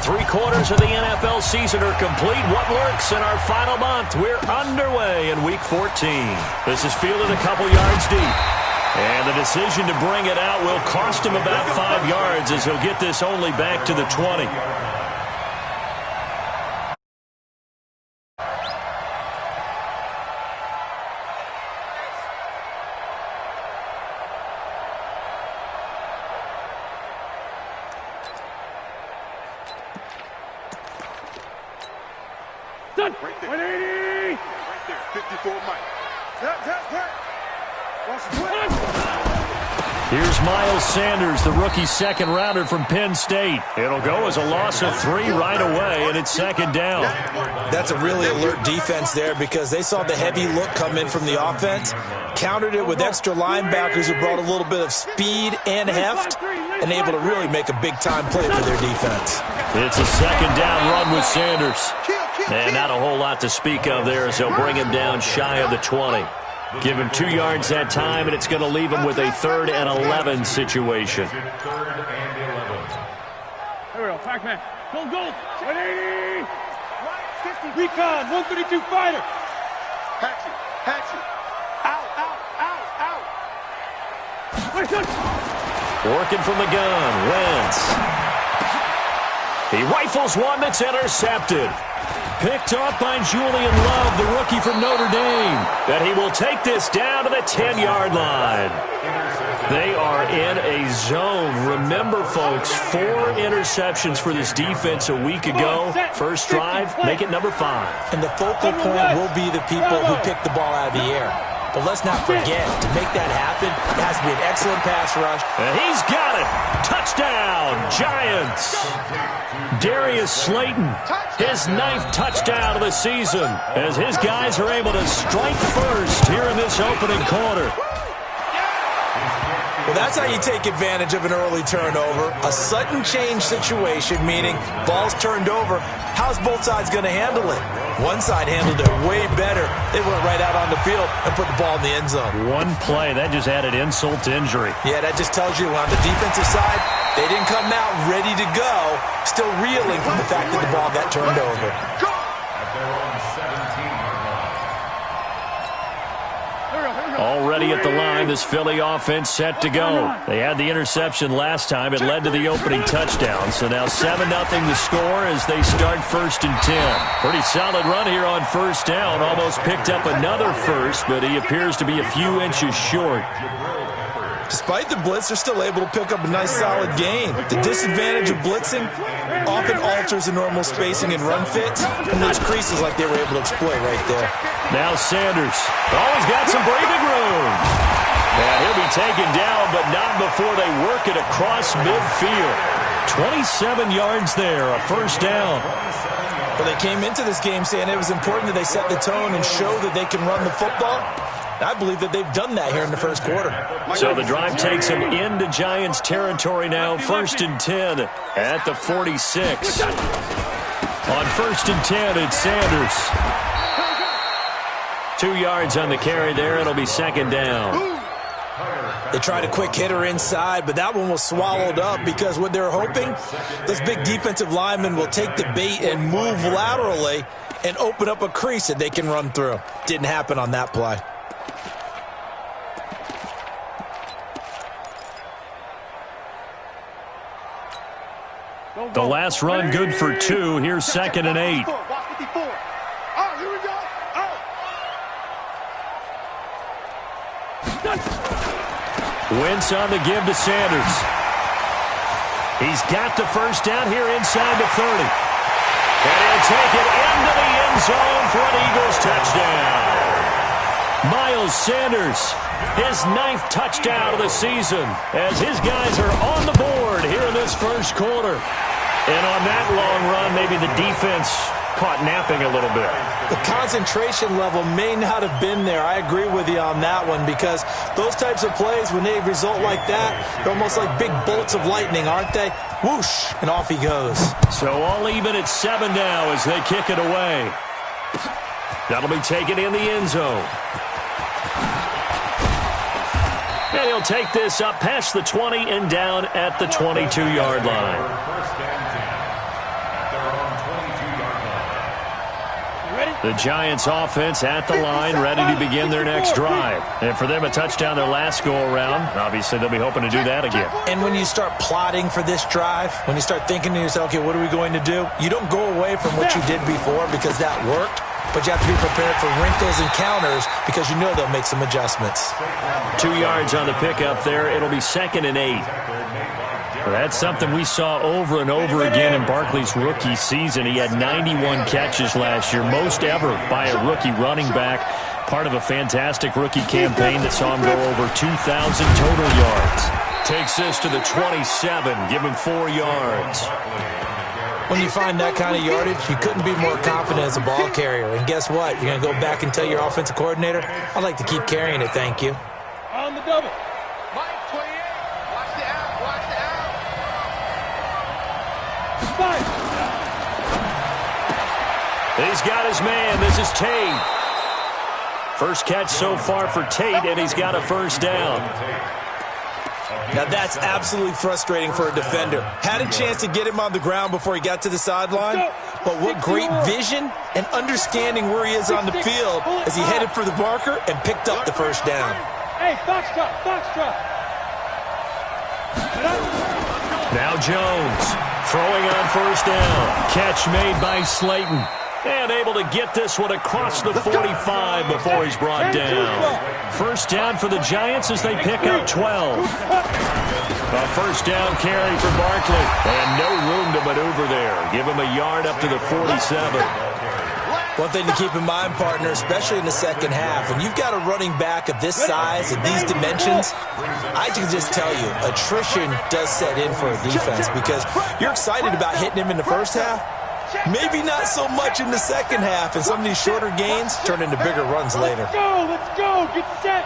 3/4 of the NFL season are complete. What works in our final month? We're underway in Week 14. This is fielded a couple yards deep. And the decision to bring it out will cost him about 5 yards as he'll get this only back to the 20. Right there. 180! Right there. 54 Mike. Here's Miles Sanders, the rookie second rounder from Penn State. It'll go as a loss of 3 right away, and it's second down. That's a really alert defense there because they saw the heavy look come in from the offense, countered it with extra linebackers who brought a little bit of speed and heft, and able to really make a big-time play for their defense. It's a second down run with Sanders. And not a whole lot to speak of there as they'll bring him down shy of the 20. Give him 2 yards that time, and it's going to leave him with a 3rd and 11 situation. There we go. Pac-Man. Gold. 180! Recon. 132 fighter. Hatchet. Out. Working from the gun. Wentz. He rifles one that's intercepted. Picked off by Julian Love, the rookie from Notre Dame. And he will take this down to the 10-yard line. They are in a zone. Remember, folks, 4 interceptions for this defense a week ago. First drive, make it number 5. And the focal point will be the people who pick the ball out of the air. But let's not forget, to make that happen, it has to be an excellent pass rush. And he's got it. Touchdown, Giants. Darius Slayton, his 9th touchdown of the season, as his guys are able to strike first here in this opening quarter. Well, that's how you take advantage of an early turnover. A sudden change situation, meaning ball's turned over. How's both sides going to handle it? One side handled it way better. They went right out on the field and put the ball in the end zone. One play, that just added insult to injury. Yeah, that just tells you on the defensive side, they didn't come out ready to go, still reeling from the fact that the ball got turned over. Already at the line, this Philly offense set to go. They had the interception last time. It led to the opening touchdown. So now 7-0 the score as they start 1st and 10. Pretty solid run here on 1st down. Almost picked up another first, but he appears to be a few inches short. Despite the blitz, they're still able to pick up a nice solid gain. The disadvantage of blitzing often alters the normal spacing and run fits, and those creases like they were able to exploit right there. Now Sanders. Oh, he's got some breathing room. And he'll be taken down, but not before they work it across midfield. 27 yards there, a 1st down. Well, they came into this game saying it was important that they set the tone and show that they can run the football. I believe that they've done that here in the 1st quarter. So the drive takes them into Giants territory now. 1st and 10 at the 46. On 1st and 10, it's Sanders. 2 yards on the carry there. It'll be 2nd down. They tried a quick hitter inside, but that one was swallowed up because what they're hoping, those big defensive linemen will take the bait and move laterally and open up a crease that they can run through. Didn't happen on that play. The last run good for 2. Here's 2nd and 8. Wentz on the give to Sanders. He's got the 1st down here inside the 30. And he'll take it into the end zone for an Eagles touchdown. Miles Sanders, his 9th touchdown of the season, as his guys are on the board here in this 1st quarter. And on that long run, maybe the defense caught napping a little bit. The concentration level may not have been there. I agree with you on that one because those types of plays, when they result like that, they're almost like big bolts of lightning, aren't they? Whoosh, and off he goes. So all even at 7 now as they kick it away. That'll be taken in the end zone. And he'll take this up past the 20 and down at the 22-yard line. The Giants offense at the line, ready to begin their next drive. And for them, a touchdown their last go-around. Obviously, they'll be hoping to do that again. And when you start plotting for this drive, when you start thinking to yourself, okay, what are we going to do? You don't go away from what you did before because that worked, but you have to be prepared for wrinkles and counters because you know they'll make some adjustments. 2 yards on the pickup there. It'll be 2nd and 8. That's something we saw over and over again in Barkley's rookie season. He had 91 catches last year, most ever by a rookie running back, part of a fantastic rookie campaign that saw him go over 2,000 total yards. Takes this to the 27, give him 4 yards. When you find that kind of yardage, you couldn't be more confident as a ball carrier. And guess what? You're going to go back and tell your offensive coordinator, I'd like to keep carrying it, thank you. On the double. He's got his man. This is Tate. First catch so far for Tate, and he's got a first down. Now that's absolutely frustrating for a defender. Had a chance to get him on the ground before he got to the sideline, but what great vision and understanding where he is on the field as he headed for the marker and picked up the first down. Hey, foxtrot. Now Jones throwing on first down. Catch made by Slayton. And able to get this one across the 45 before he's brought down. First down for the Giants as they pick up 12. A first down carry for Barkley. And no room to maneuver there. Give him a yard up to the 47. One thing to keep in mind, partner, especially in the second half, when you've got a running back of this size and these dimensions, I can just tell you, attrition does set in for a defense because you're excited about hitting him in the first half. Maybe not so much in the second half, and some of these shorter gains turn into bigger runs later. Let's go, get set.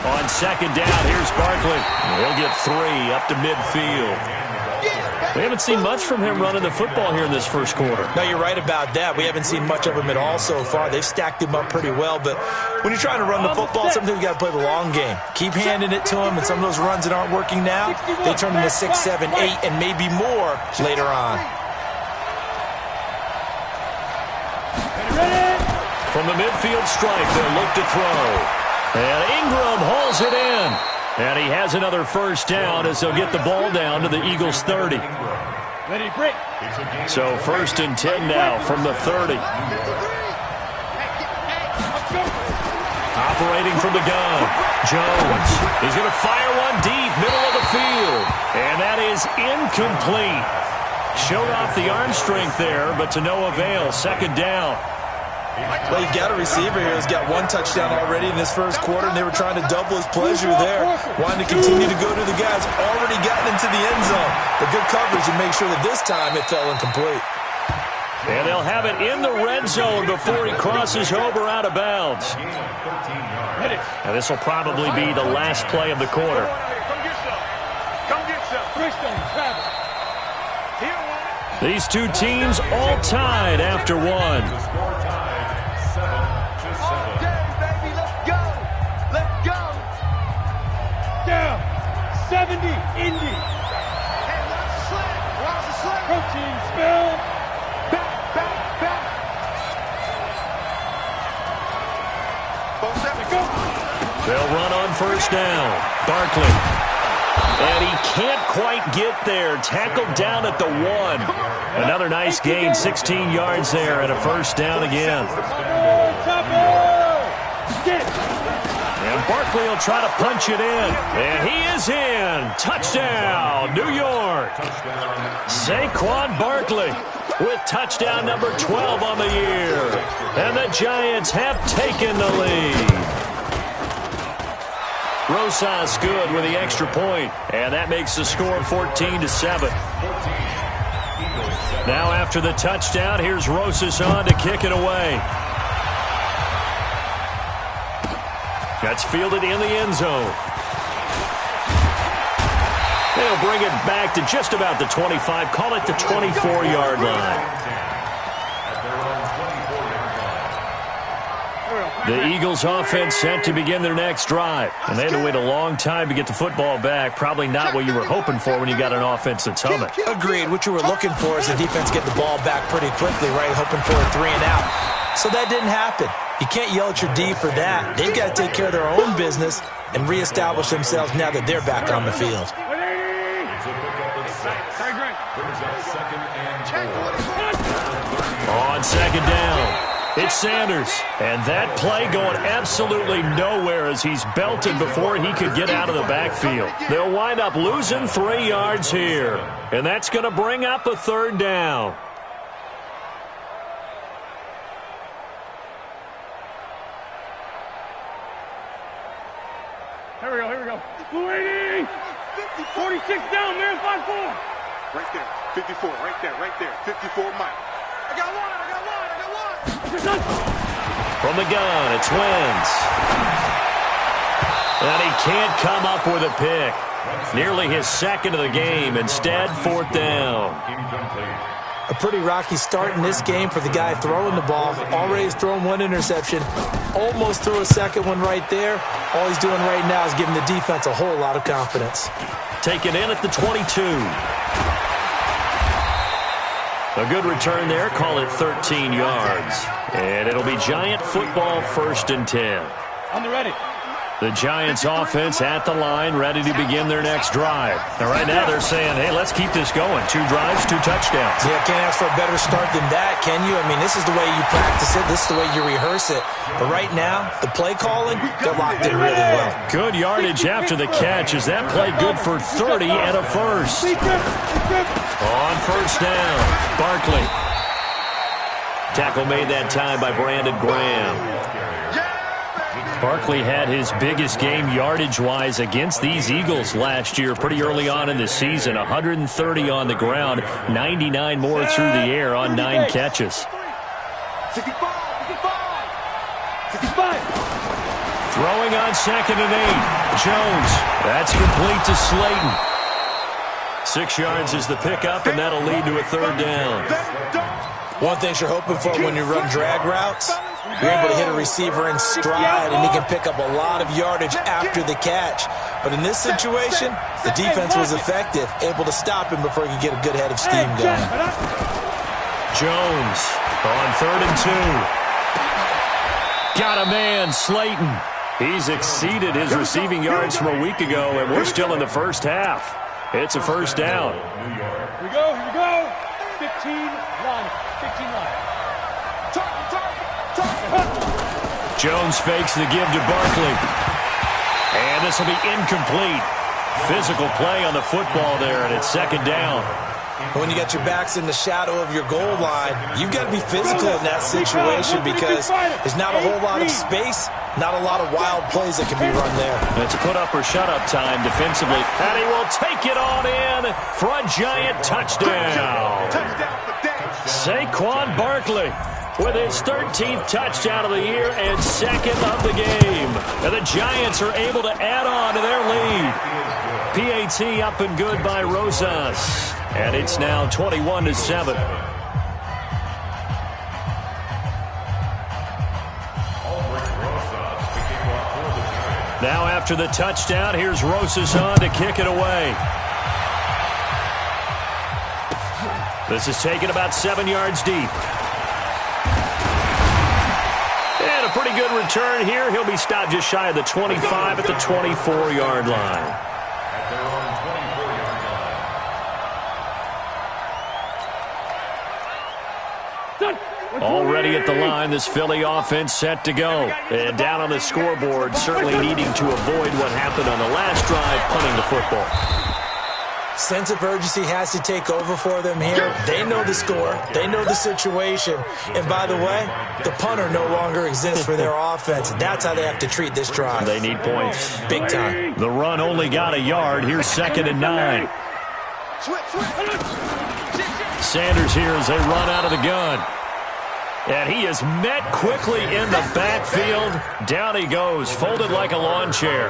On second down, here's Barkley. He'll get 3 up to midfield. We haven't seen much from him running the football here in this first quarter. No, you're right about that. We haven't seen much of him at all so far. They've stacked him up pretty well, but when you're trying to run the football, sometimes you got to play the long game. Keep handing it to him, and some of those runs that aren't working now, they turn into 6, 7, 8, and maybe more later on. From the midfield stripe, they'll look to throw. And Ingram hauls it in. And he has another first down as they'll get the ball down to the Eagles' 30. Ready, break. So 1st and 10 now from the 30. Operating from the gun. Jones is going to fire one deep, middle of the field. And that is incomplete. Showed off the arm strength there, but to no avail. Second down. Well, you've got a receiver here who's got 1 touchdown already in this first quarter, and they were trying to double his pleasure there. Wanting to continue to go to the guys already gotten into the end zone. But good coverage to make sure that this time it fell incomplete. And they'll have it in the red zone before he crosses over out of bounds. Now this will probably be the last play of the quarter. Come get some. These two teams all tied after 1. Down. 70, Indy. Hey, watch the slip. Protein spill. Back. They'll run on first down. Barkley. And he can't quite get there. Tackled down at the 1. Another nice gain, 16 yards there, and a first down again. And Barkley will try to punch it in. And he is in. Touchdown, New York. Saquon Barkley with touchdown number 12 on the year. And the Giants have taken the lead. Rosas good with the extra point, and that makes the score 14-7. Now after the touchdown, here's Rosas on to kick it away. That's fielded in the end zone. They'll bring it back to just about the 25, call it the 24-yard line. The Eagles offense set to begin their next drive. And they had to wait a long time to get the football back. Probably not what you were hoping for when you got an offense that's humming. Agreed. What you were looking for is the defense get the ball back pretty quickly, right? Hoping for a 3 and out. So that didn't happen. You can't yell at your D for that. They've got to take care of their own business and reestablish themselves now that they're back on the field. On second down, it's Sanders. And that play going absolutely nowhere as he's belted before he could get out of the backfield. They'll wind up losing 3 yards here. And that's going to bring up a 3rd down. Here we go. Blue 80! 46 down, man, 5-4. Right there, 54, right there. 54, Mike. I got one. From the gun, it's Wentz. And he can't come up with a pick. Nearly his 2nd of the game. Instead, 4th down. A pretty rocky start in this game for the guy throwing the ball. Already has thrown 1 interception. Almost threw a 2nd one right there. All he's doing right now is giving the defense a whole lot of confidence. Taken in at the 22. A good return there. Call it 13 yards. And it'll be Giant football, 1st and 10. On the ready. The Giants offense at the line, ready to begin their next drive. And right now they're saying, hey, let's keep this going. 2 drives, 2 touchdowns. Yeah, can't ask for a better start than that, can you? I mean, this is the way you practice it. This is the way you rehearse it. But right now, the play calling, they're locked in really well. Good yardage after the catch. Is that play good for 30 and a 1st? On 1st down, Barkley. Tackle made that time by Brandon Graham. Barkley had his biggest game yardage-wise against these Eagles last year pretty early on in the season. 130 on the ground, 99 more through the air on 9 catches. 65. Throwing on 2nd and 8. Jones. That's complete to Slayton. 6 yards is the pickup, and that'll lead to a 3rd down. One thing you're hoping for when you run drag routes, you're able to hit a receiver in stride, and he can pick up a lot of yardage after the catch. But in this situation, the defense was effective, able to stop him before he could get a good head of steam going. Jones on 3rd and 2. Got a man, Slayton. He's exceeded his receiving yards from a week ago, and we're still in the first half. It's a 1st down. Here we go. 15-line. Jones fakes the give to Barkley. And this will be incomplete. Physical play on the football there, and it's 2nd down. When you got your backs in the shadow of your goal line, you've got to be physical in that situation because there's not a whole lot of space, not a lot of wild plays that can be run there. It's put up or shut up time defensively. And he will take it on in for a Giant touchdown. Saquon Barkley with his 13th touchdown of the year and 2nd of the game. And the Giants are able to add on to their lead. PAT up and good by Rosas. And it's now 21-7. Now after the touchdown, here's Rosas on to kick it away. This is taken about 7 yards deep. And a pretty good return here. He'll be stopped just shy of the 25 at the 24-yard line. Already at the line, this Philly offense set to go. And down on the scoreboard, certainly needing to avoid what happened on the last drive, punting the football. Sense of urgency has to take over for them here. They know the score. They know the situation. And by the way, the punter no longer exists for their offense. That's how they have to treat this drive. They need points. Big time. The run only got a yard. Here's 2nd and 9. Sanders here as they run out of the gun. And he is met quickly in the backfield. Down he goes, folded like a lawn chair.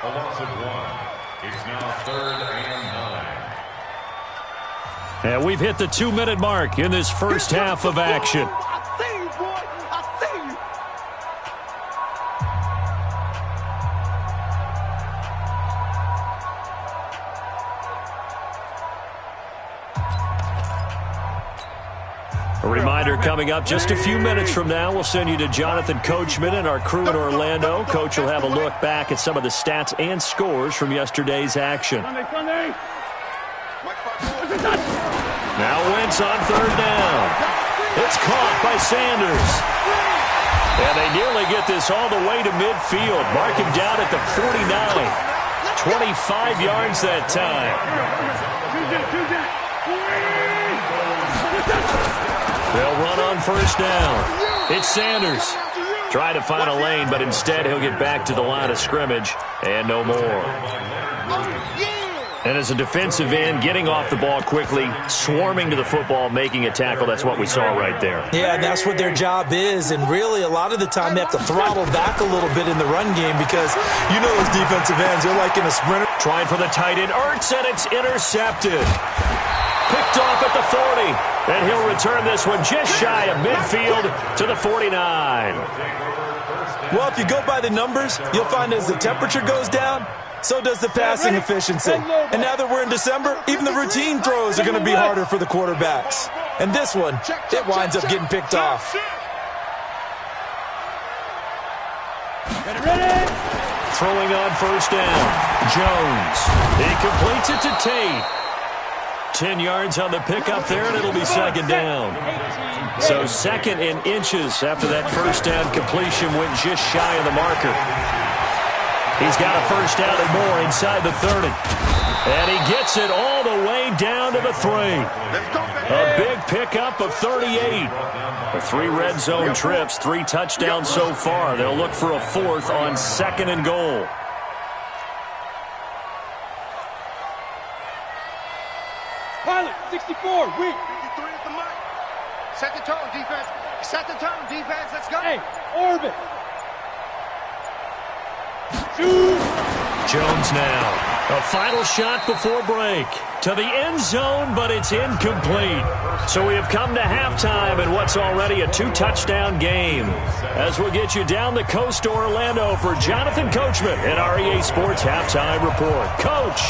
A loss of 1. It's now 3rd and 9. And we've hit the 2-minute mark in this first half of action. A reminder coming up just a few minutes from now, we'll send you to Jonathan Coachman and our crew in Orlando. Coach will have a look back at some of the stats and scores from yesterday's action. Sunday. Now Wentz on third down. It's caught by Sanders. And they nearly get this all the way to midfield. Mark him down at the 49. 25 yards that time. They'll run on first down. It's Sanders. Trying to find a lane, but instead he'll get back to the line of scrimmage and no more. And as a defensive end, getting off the ball quickly, swarming to the football, making a tackle, that's what we saw right there. Yeah, that's what their job is, and really a lot of the time they have to throttle back a little bit in the run game because you know those defensive ends, they're like in a sprinter. Trying for the tight end, Ertz, and it's intercepted. Picked off at the 40, and he'll return this one just shy of midfield to the 49. Well, if you go by the numbers, you'll find as the temperature goes down, so does the passing efficiency. And now that we're in December, even the routine throws are going to be harder for the quarterbacks. And this one, it winds up getting picked off. Throwing on first down, Jones. He completes it to Tate. 10 yards on the pickup there, and it'll be second down. So second in inches after that first down completion went just shy of the marker. He's got a first down and more inside the 30. And he gets it all the way down to the 3. A big pickup of 38. For 3 red zone trips, 3 touchdowns so far. They'll look for a 4th on second and goal. Pilot, 64, weak. 53 at the mic. Set the tone, defense. Set the tone, defense. Let's go. Hey, orbit. Jones now. A final shot before break. To the end zone, but it's incomplete. So we have come to halftime in what's already a 2-touchdown game. As we'll get you down the coast to Orlando for Jonathan Coachman and our EA Sports Halftime Report. Coach,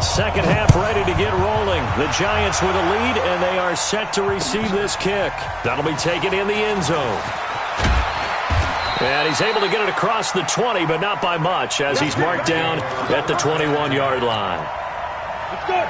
second half ready to get rolling. The Giants with a lead, and they are set to receive this kick. That'll be taken in the end zone. And he's able to get it across the 20, but not by much, as he's marked down at the 21-yard line.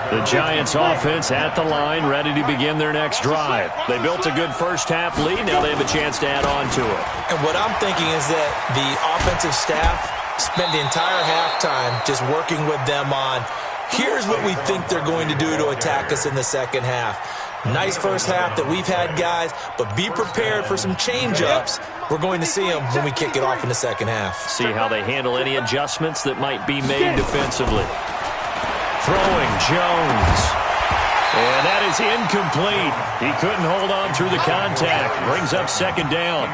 The Giants offense at the line, ready to begin their next drive. They built a good first-half lead. Now they have a chance to add on to it. And what I'm thinking is that the offensive staff spent the entire halftime just working with them on, here's what we think they're going to do to attack us in the second half. Nice first half that we've had, guys, but be prepared for some change-ups. We're going to see them when we kick it off in the second half. See how they handle any adjustments that might be made defensively. Throwing, Jones. And that is incomplete. He couldn't hold on through the contact. Brings up second down.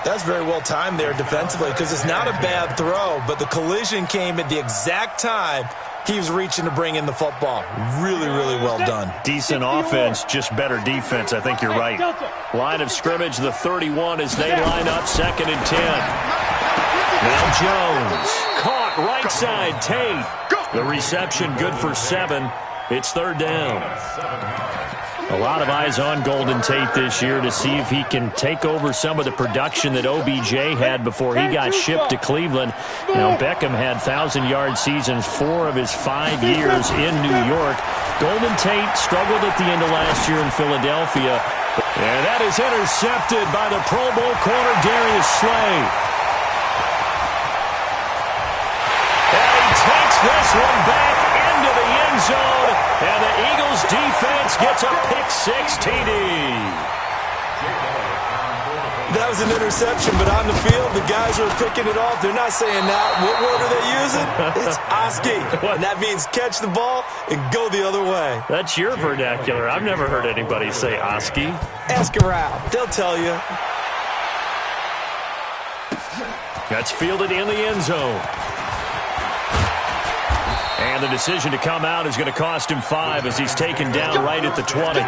That's very well timed there defensively because it's not a bad throw, but the collision came at the exact time he was reaching to bring in the football. Really, really well done. Decent offense, just better defense. I think you're right. Line of scrimmage, the 31 as they line up second and 10. Now Jones. Caught right side, Tate. The reception good for 7. It's third down. A lot of eyes on Golden Tate this year to see if he can take over some of the production that OBJ had before he got shipped to Cleveland. Now, Beckham had 1,000-yard seasons 4 of his 5 years in New York. Golden Tate struggled at the end of last year in Philadelphia. And that is intercepted by the Pro Bowl corner, Darius Slay. And he takes this one back into the end zone, and the Eagles defense gets a pick-6 TD. That was an interception, but on the field, the guys who are picking it off, they're not saying that. What word are they using? It's Oski, and that means catch the ball and go the other way. That's your vernacular. I've never heard anybody say Oski. Ask around. They'll tell you. That's fielded in the end zone. And the decision to come out is going to cost him 5 as he's taken down right at the 20.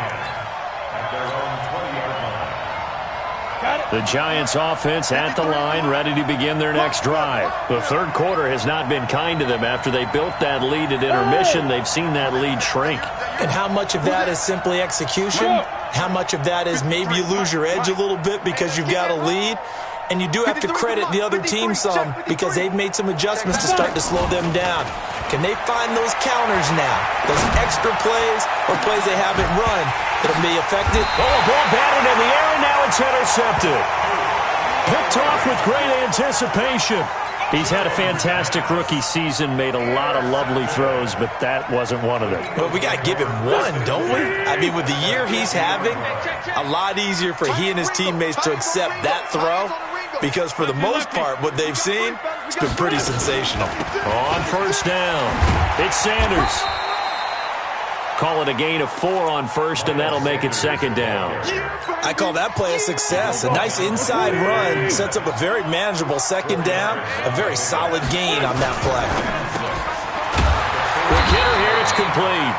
The Giants offense at the line, ready to begin their next drive. The third quarter has not been kind to them. After they built that lead at intermission, they've seen that lead shrink. And how much of that is simply execution? How much of that is maybe you lose your edge a little bit because you've got a lead? And you do have to credit the other team some because they've made some adjustments to start to slow them down. Can they find those counters now? Those extra plays or plays they haven't run that'll be effective? Oh, a ball batted in the air, and now it's intercepted. Picked off with great anticipation. He's had a fantastic rookie season, made a lot of lovely throws, but that wasn't one of them. Well, we got to give him one, don't we? I mean, with the year he's having, a lot easier for he and his teammates to accept that throw because for the most part, what they've seen, it's been pretty sensational. On first down, it's Sanders. Call it a gain of 4 on first, and that'll make it second down. I call that play a success. A nice inside run sets up a very manageable second down, a very solid gain on that play. Quick hitter here, it's complete.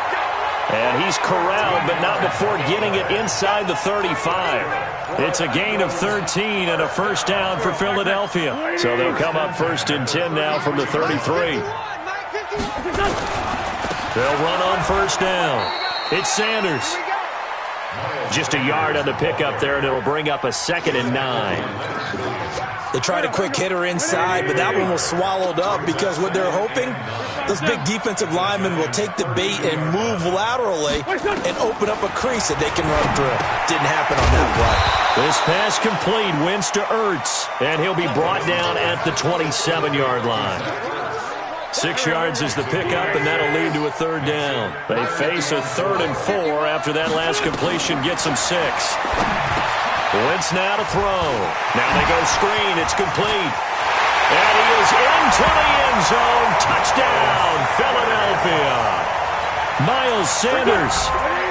And he's corralled, but not before getting it inside the 35. It's a gain of 13 and a first down for Philadelphia. So they'll come up first and 10 now from the 33. They'll run on first down. It's Sanders. Just a yard on the pickup there, and it'll bring up a 2nd and 9. They tried a quick hitter inside, but that one was swallowed up because what they're hoping, those big defensive linemen will take the bait and move laterally and open up a crease that they can run through. Didn't happen on that play. This pass complete, wins to Ertz, and he'll be brought down at the 27-yard line. 6 yards is the pickup, and that'll lead to a third down. They face a 3rd and 4 after that last completion gets them 6. Wentz now to throw. Now they go screen. It's complete. And he is into the end zone. Touchdown, Philadelphia. Miles Sanders,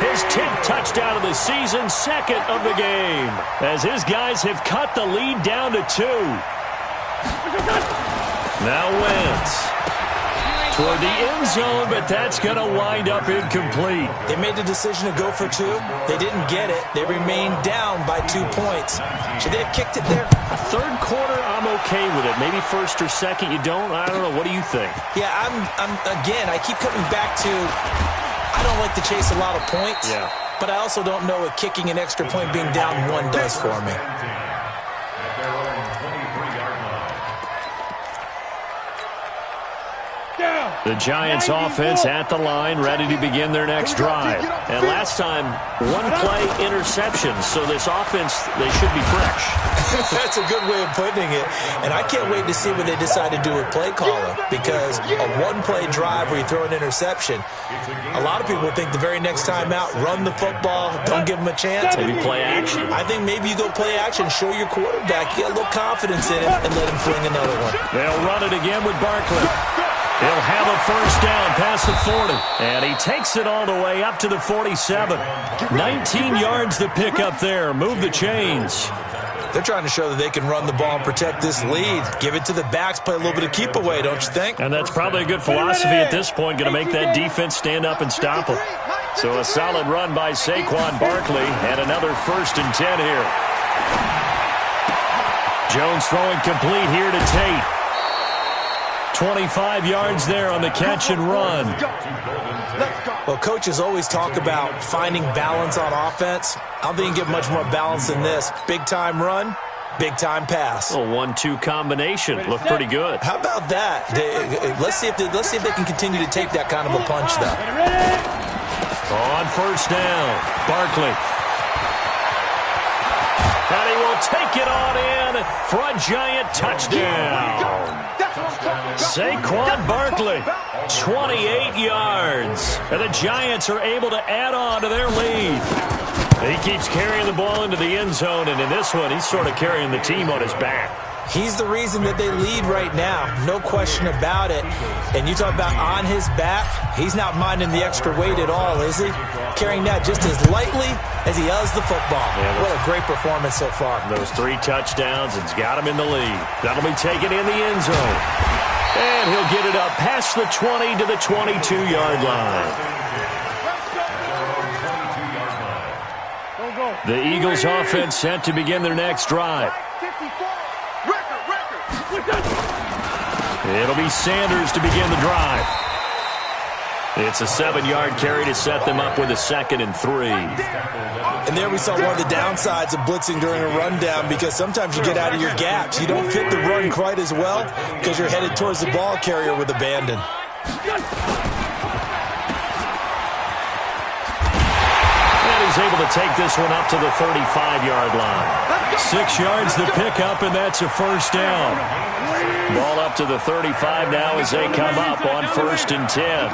his 10th touchdown of the season, 2nd of the game, as his guys have cut the lead down to 2. Now Wentz toward the end zone, but that's going to wind up incomplete. They made the decision to go for 2. They didn't get it. They remained down by 2 points. Should they have kicked it there? Third quarter, I'm okay with it. Maybe first or second, you don't? I don't know. What do you think? Yeah, again, I keep coming back to I don't like to chase a lot of points, but I also don't know what kicking an extra point being down 1 does for me. The Giants offense at the line, ready to begin their next drive. And last time, 1-play interception, so this offense, they should be fresh. That's a good way of putting it. And I can't wait to see what they decide to do with play calling, because a 1-play drive where you throw an interception, a lot of people think the very next time out, run the football, don't give them a chance. Maybe play action. I think maybe you go play action, show your quarterback, get a little confidence in him, and let him fling another one. They'll run it again with Barkley. He'll have a first down past the 40. And he takes it all the way up to the 47. 19 yards to pick up there. Move the chains. They're trying to show that they can run the ball and protect this lead. Give it to the backs, play a little bit of keep away, don't you think? And that's probably a good philosophy at this point, going to make that defense stand up and stop them. So a solid run by Saquon Barkley and another first and 10 here. Jones throwing complete here to Tate. 25 yards there on the catch and run. Well, coaches always talk about finding balance on offense. I don't think you can get much more balance than this. Big-time run, big-time pass. A 1-2 combination. Looked pretty good. How about that? Let's see if they can continue to take that kind of a punch, though. On first down, Barkley. And he will take it on in for a giant touchdown. Saquon Barkley, 28 yards. And the Giants are able to add on to their lead. He keeps carrying the ball into the end zone, and in this one, he's sort of carrying the team on his back. He's the reason that they lead right now, no question about it. And you talk about on his back, he's not minding the extra weight at all, is he? Carrying that just as lightly as he does the football. Yeah, what a great performance so far. Those 3 touchdowns, it's got him in the lead. That'll be taken in the end zone. And he'll get it up past the 20 to the 22-yard line. The Eagles offense set to begin their next drive. It'll be Sanders to begin the drive. It's a 7-yard carry to set them up with a 2nd and 3. And there we saw one of the downsides of blitzing during a rundown, because sometimes you get out of your gaps. You don't fit the run quite as well because you're headed towards the ball carrier with abandon. And he's able to take this one up to the 35-yard line. 6 yards the pickup, and that's a first down. Ball up to the 35 now as they come up on 1st and 10.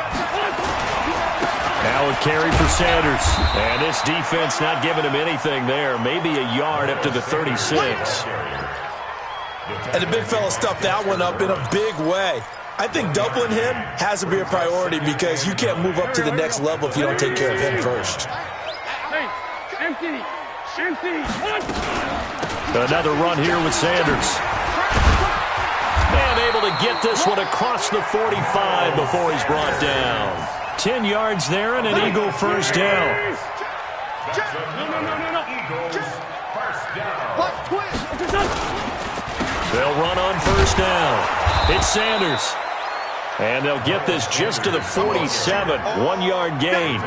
Now a carry for Sanders. And this defense not giving him anything there. Maybe a yard up to the 36. And the big fella stuffed that one up in a big way. I think doubling him has to be a priority, because you can't move up to the next level if you don't take care of him first. Hey, empty. Another run here with Sanders. And able to get this one across the 45 before he's brought down. 10 yards there and an Eagle first down. They'll run on first down. It's Sanders. And they'll get this just to the 47. 1-yard gain.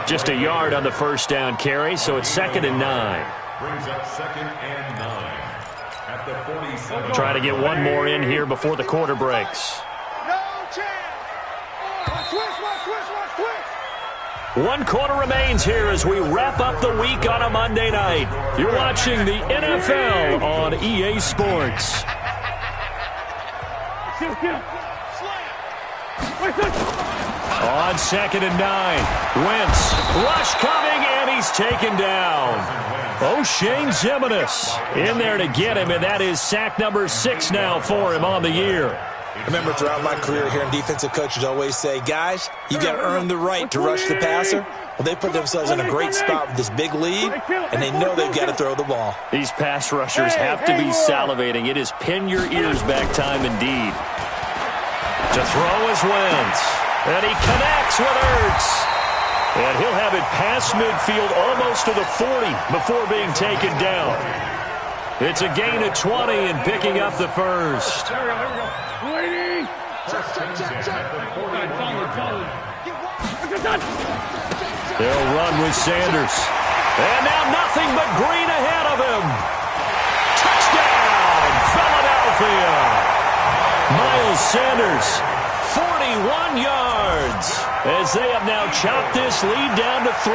Just a yard on the first down carry, so it's 2nd and 9. Brings up 2nd and 9 at the 47. Try to get one more in here before the quarter breaks. One quarter remains here as we wrap up the week on a Monday night. You're watching the NFL on EA Sports. On 2nd and 9, Wentz, rush coming, and he's taken down. O'Shane Zimenez in there to get him, and that is sack number 6 now for him on the year. Remember, throughout my career here, defensive coaches always say, guys, you got to earn the right to rush the passer. Well, they put themselves in a great spot with this big lead, and they know they've got to throw the ball. These pass rushers have to be salivating. It is pin your ears back time indeed. To throw is Wentz, and he connects with Ertz. And he'll have it past midfield almost to the 40 before being taken down. It's a gain of 20 and picking up the first. They'll run with Sanders. And now nothing but green ahead of him. Touchdown, Philadelphia. Miles Sanders, 41 yards, as they have now chopped this lead down to 3.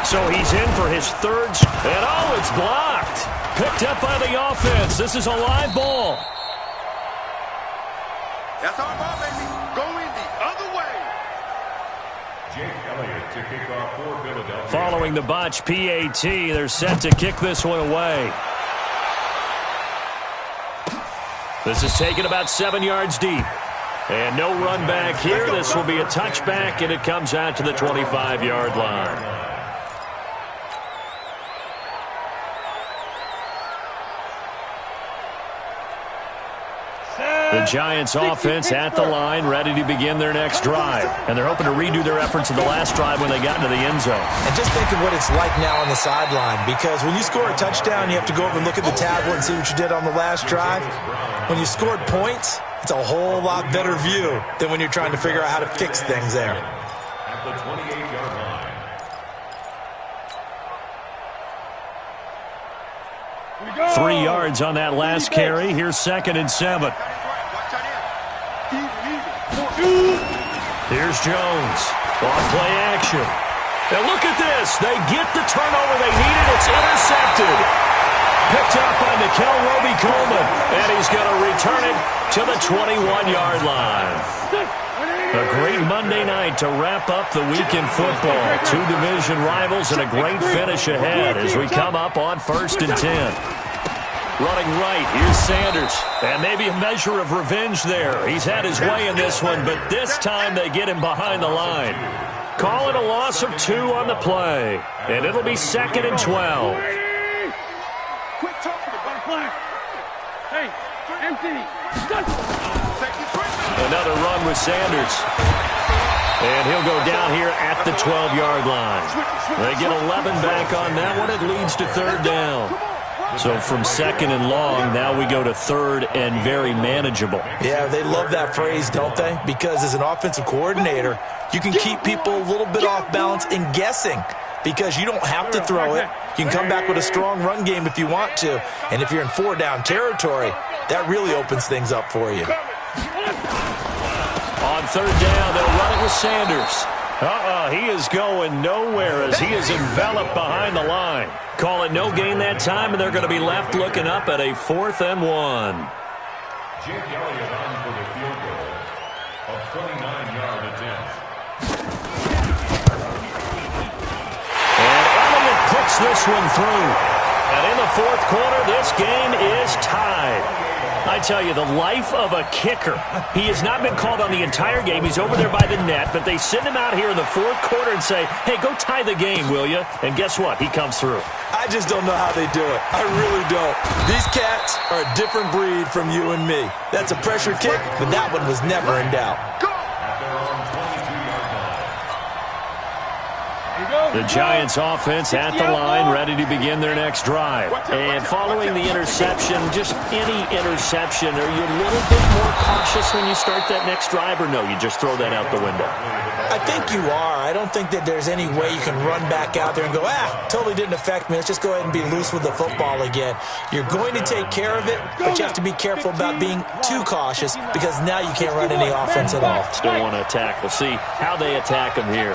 So he's in for his 3rd, and oh, it's blocked. Picked up by the offense. This is a live ball. That's our ball, baby. Going the other way. Jake Elliott to kick off for Philadelphia. Following the botch PAT, they're set to kick this one away. This is taken about 7 yards deep. And no run back here. This will be a touchback, and it comes out to the 25-yard line. The Giants offense at the line, ready to begin their next drive. And they're hoping to redo their efforts of the last drive when they got into the end zone. And just think of what it's like now on the sideline, because when you score a touchdown, you have to go over and look at the tablet and see what you did on the last drive. When you scored points, it's a whole lot better view than when you're trying to figure out how to fix things there. At the 28-yard line. 3 yards on that last carry. Here's 2nd and 7. Here's Jones. On play action. And look at this. They get the turnover they needed. It's intercepted. Picked up by Nickel Roby-Coleman. And he's going to return it to the 21-yard line. A great Monday night to wrap up the week in football. 2 division rivals and a great finish ahead as we come up on 1st and 10. Running right, here's Sanders. And maybe a measure of revenge there. He's had his way in this one, but this time they get him behind the line. Call it a loss of 2 on the play. And it'll be 2nd and 12. Quick talking about flag. Hey, empty. Another run with Sanders. And he'll go down here at the 12-yard line. They get 11 back on that one. It leads to 3rd down. So from second and long, now we go to third and very manageable. Yeah, they love that phrase, don't they? Because as an offensive coordinator, you can keep people a little bit off balance and guessing because you don't have to throw it. You can come back with a strong run game if you want to. And if you're in four-down territory, that really opens things up for you. On third down, they'll run it with Sanders. He is going nowhere as he is enveloped behind the line. Call it no gain that time, and they're going to be left looking up at a 4th and 1. Jake Elliott on for the field goal of 29-yard attempt. And Elliott puts this one through. And in the 4th quarter, this game is tied. I tell you, the life of a kicker. He has not been called on the entire game. He's over there by the net, but they send him out here in the 4th quarter and say, hey, go tie the game, will you? And guess what? He comes through. I just don't know how they do it. I really don't. These cats are a different breed from you and me. That's a pressure kick, but that one was never in doubt. The Giants offense at the line, ready to begin their next drive. And following the interception, just any interception, are you a little bit more cautious when you start that next drive, or no, you just throw that out the window? I think you are. I don't think that there's any way you can run back out there and go, totally didn't affect me. Let's just go ahead and be loose with the football again. You're going to take care of it, but you have to be careful about being too cautious because now you can't run any offense at all. Still want to attack. We'll see how they attack him here.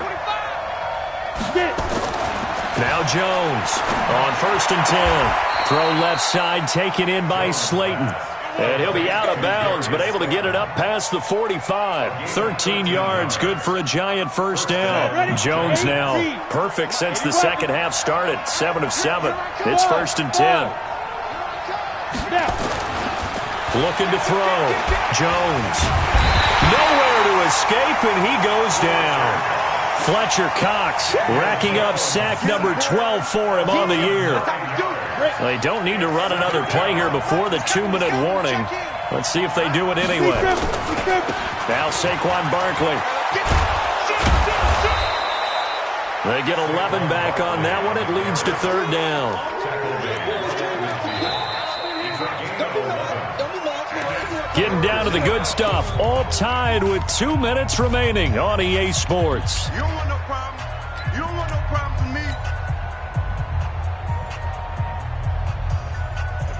Now Jones on 1st and 10. Throw left side, taken in by Slayton. And he'll be out of bounds, but able to get it up past the 45. 13 yards, good for a Giant first down. Jones now, perfect since the second half started. 7 of 7. It's 1st and 10. Looking to throw. Jones. Nowhere to escape, and he goes down. Fletcher Cox racking up sack number 12 for him on the year. They don't need to run another play here before the 2-minute warning. Let's see if they do it anyway. Now Saquon Barkley. They get 11 back on that one. It leads to 3rd down. Getting down to the good stuff. All tied with 2 minutes remaining on EA Sports. You don't want no problem. You don't want no problem with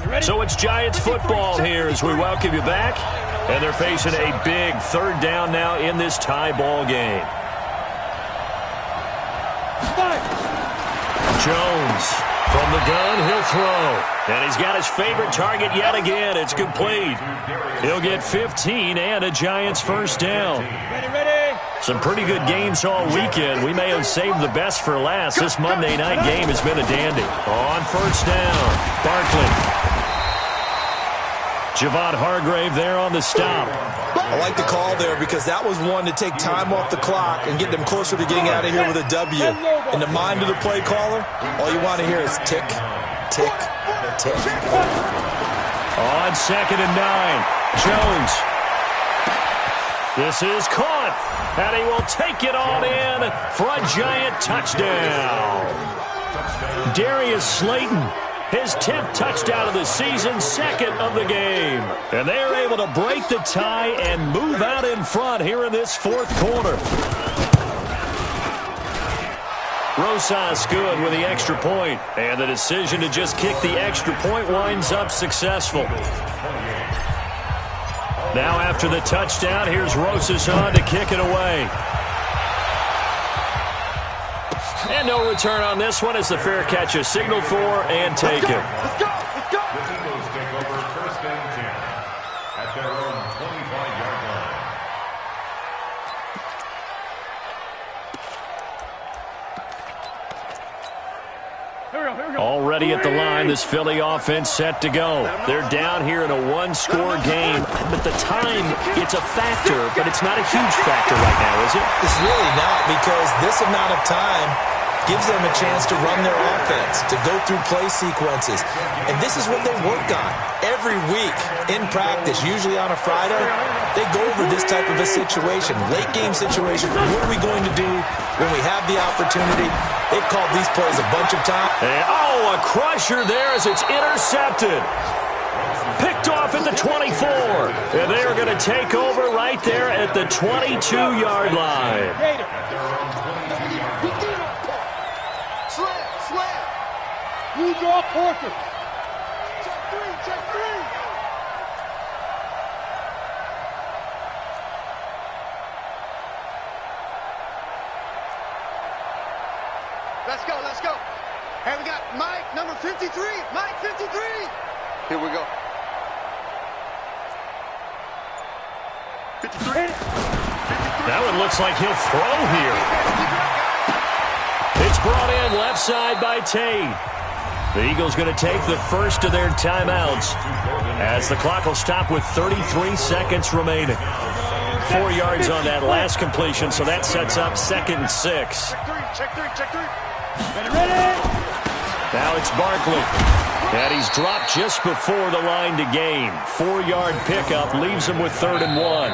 me. So it's Giants football here as we welcome you back. And they're facing a big 3rd down now in this tie ball game. Jones from the gun, he'll throw. And he's got his favorite target yet again. It's complete. He'll get 15 and a Giants first down. Some pretty good games all weekend. We may have saved the best for last. This Monday night game has been a dandy. On 1st down, Barkley. Javon Hargrave there on the stop. I like the call there because that was one to take time off the clock and get them closer to getting out of here with a W. In the mind of the play caller, all you want to hear is tick, tick, tick. On 2nd and 9, Jones. This is caught, and he will take it on in for a Giant touchdown. Darius Slayton, his 10th touchdown of the season, 2nd of the game. And they're able to break the tie and move out in front here in this 4th quarter. Rosas good with the extra point, and the decision to just kick the extra point winds up successful. Now after the touchdown, here's Rosas on to kick it away. And no return on this one as the fair catch is signaled for and taken. Let's go. The Eagles take over 1st and 10 at their own 25-yard line. Already at the line, this Philly offense set to go. They're down here in a 1-score game, but the time, it's a factor, but it's not a huge factor right now, is it? It's really not because this amount of time gives them a chance to run their offense, to go through play sequences. And this is what they work on every week in practice, usually on a Friday. They go over this type of a situation, late game situation. What are we going to do when we have the opportunity? They've called these plays a bunch of times. And, oh, a crusher there as it's intercepted. Picked off at the 24. And they are going to take over right there at the 22-yard line. Slam. You draw Porter. Check three. Let's go. Hey, we got Mike, number 53. Mike, 53. Here we go. 53. That one looks like he'll throw here. It's brought in left side by Tate. The Eagles going to take the first of their timeouts as the clock will stop with 33 seconds remaining. 4 yards on that last completion, so that sets up 2nd and 6. Check three. Ready. Now it's Barkley. And he's dropped just before the line to gain. 4-yard pickup leaves him with 3rd and 1.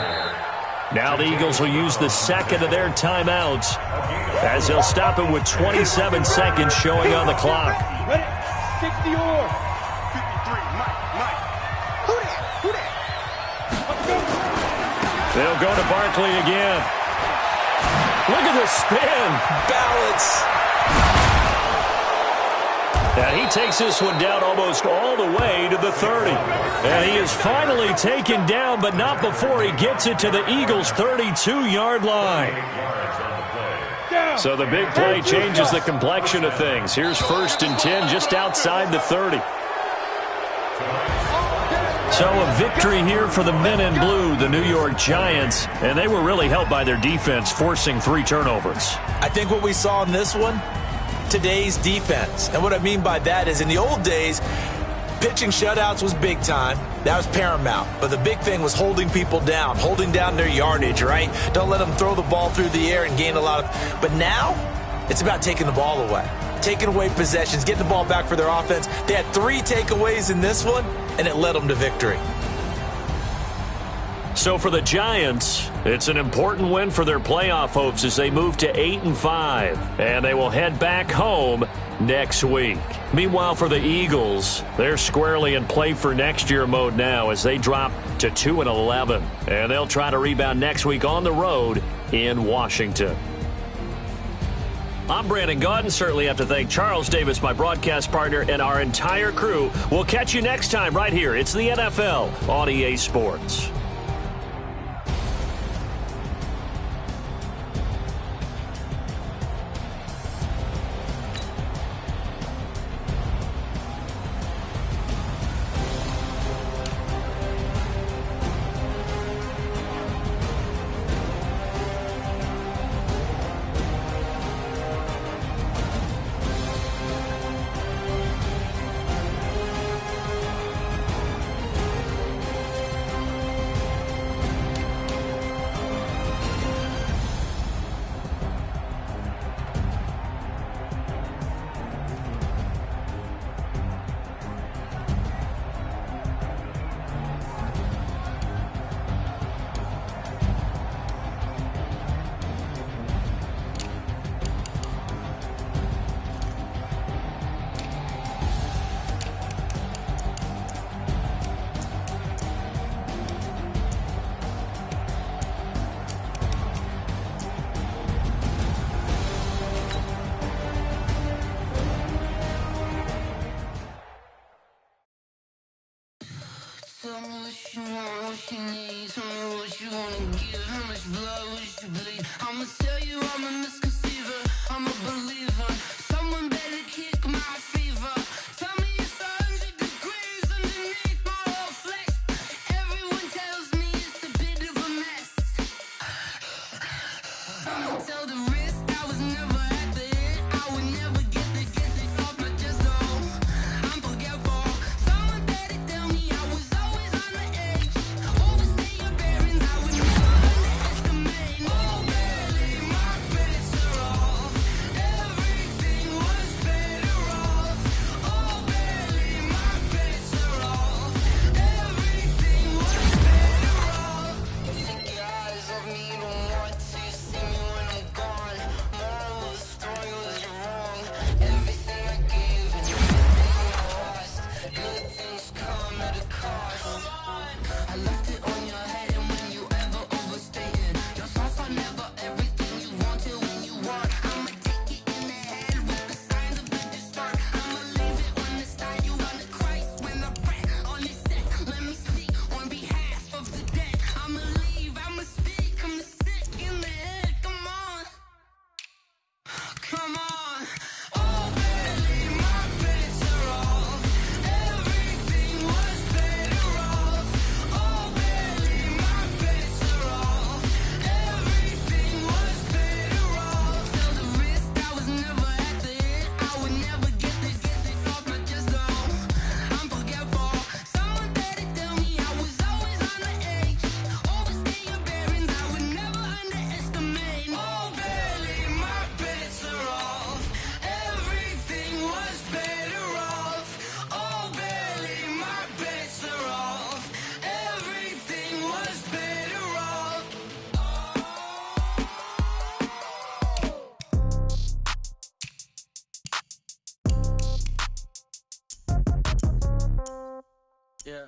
Now the Eagles will use the second of their timeouts as they'll stop it with 27 seconds showing on the clock. Ready? 60 or 53. Mike. Who that? Let's go. They'll go to Barkley again. Look at the spin. Balance. And he takes this one down almost all the way to the 30. And he is finally taken down, but not before he gets it to the Eagles' 32-yard line. So the big play changes the complexion of things. Here's 1st and 10 just outside the 30. So a victory here for the men in blue, the New York Giants, and they were really helped by their defense, forcing 3 turnovers. I think what we saw in this one, today's defense. And what I mean by that is in the old days, pitching shutouts was big time. That was paramount. But the big thing was holding people down, holding down their yardage, right? Don't let them throw the ball through the air and gain a lot of... But now, it's about taking the ball away. Taking away possessions, getting the ball back for their offense. They had 3 takeaways in this one, and it led them to victory. So for the Giants, it's an important win for their playoff hopes as they move to 8-5, and they will head back home next week. Meanwhile, for the Eagles, they're squarely in play for next year mode now as they drop to 2-11, and they'll try to rebound next week on the road in Washington. I'm Brandon Gaudin. Certainly have to thank Charles Davis, my broadcast partner, and our entire crew. We'll catch you next time right here. It's the NFL on EA Sports. Tell me what you want, what you need. Tell me what you wanna give. How much blood would you bleed? I'ma tell you I'm a misconceiver. I'm a believer. Someone better kick my fever. Tell me it's 100 degrees underneath my whole flesh. Everyone tells me it's a bit of a mess. I'ma tell the risk I was never at the end. I would never get it off my chest. Oh, I'm forgetful. Someone better tell me I was always on the edge. Overstay your bearings, I would never underestimate. Oh, barely, my credit's so Yeah.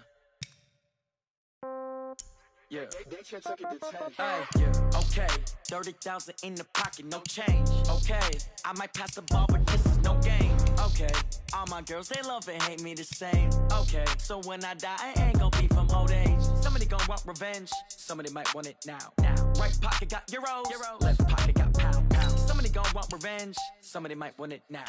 Yeah. They took it to 10. Hey, yeah. Okay. 30,000 in the pocket, no change. Okay. I might pass the ball, but this is no game. Okay. All my girls, they love and hate me the same. Okay. So when I die, I ain't gonna be from old age. Somebody gonna want revenge. Somebody might want it now. Right pocket got euros. Left pocket got pound. Somebody gonna want revenge. Somebody might want it now.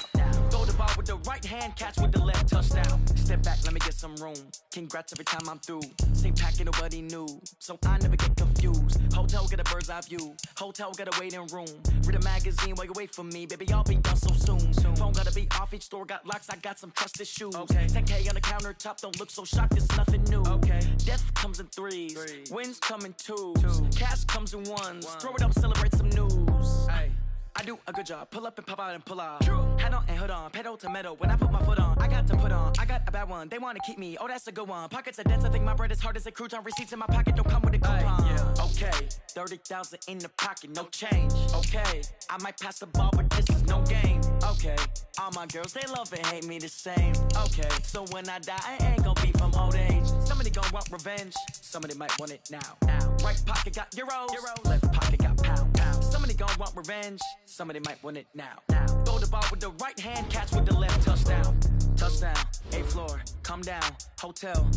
Throw the ball with the right hand, catch with the left, touchdown. Step back, let me get some room. Congrats every time I'm through. Same packet, nobody knew. So I never get confused. Hotel get a bird's eye view. Hotel get a waiting room. Read a magazine while you wait for me. Baby, I'll be done so soon. Phone gotta be off, each store got locks. I got some trusted shoes. Okay. 10K on the countertop, don't look so shocked, it's nothing new. Okay. Death comes in threes. Wins come in twos. Cash comes in ones. Throw it up, celebrate some news. Hey. I do a good job, pull up and pop out and pull off. Hat on and hood on, pedal to metal. When I put my foot on, I got to put on. I got a bad one, they wanna keep me. Oh, that's a good one. Pockets are dense, I think my bread is hard as a crouton. Receipts in my pocket don't come with a coupon. Yeah. Okay, 30,000 in the pocket, no change. Okay, I might pass the ball, but this is no game. Okay, all my girls, they love and hate me the same. Okay, so when I die, I ain't gonna be from old age. Somebody gonna want revenge, somebody might want it now. Right pocket got euros. Left pocket got pound. Somebody gonna want revenge, somebody might want it now. Throw the ball with the right hand, catch with the left, touchdown. Touchdown, 8th floor, come down, hotel.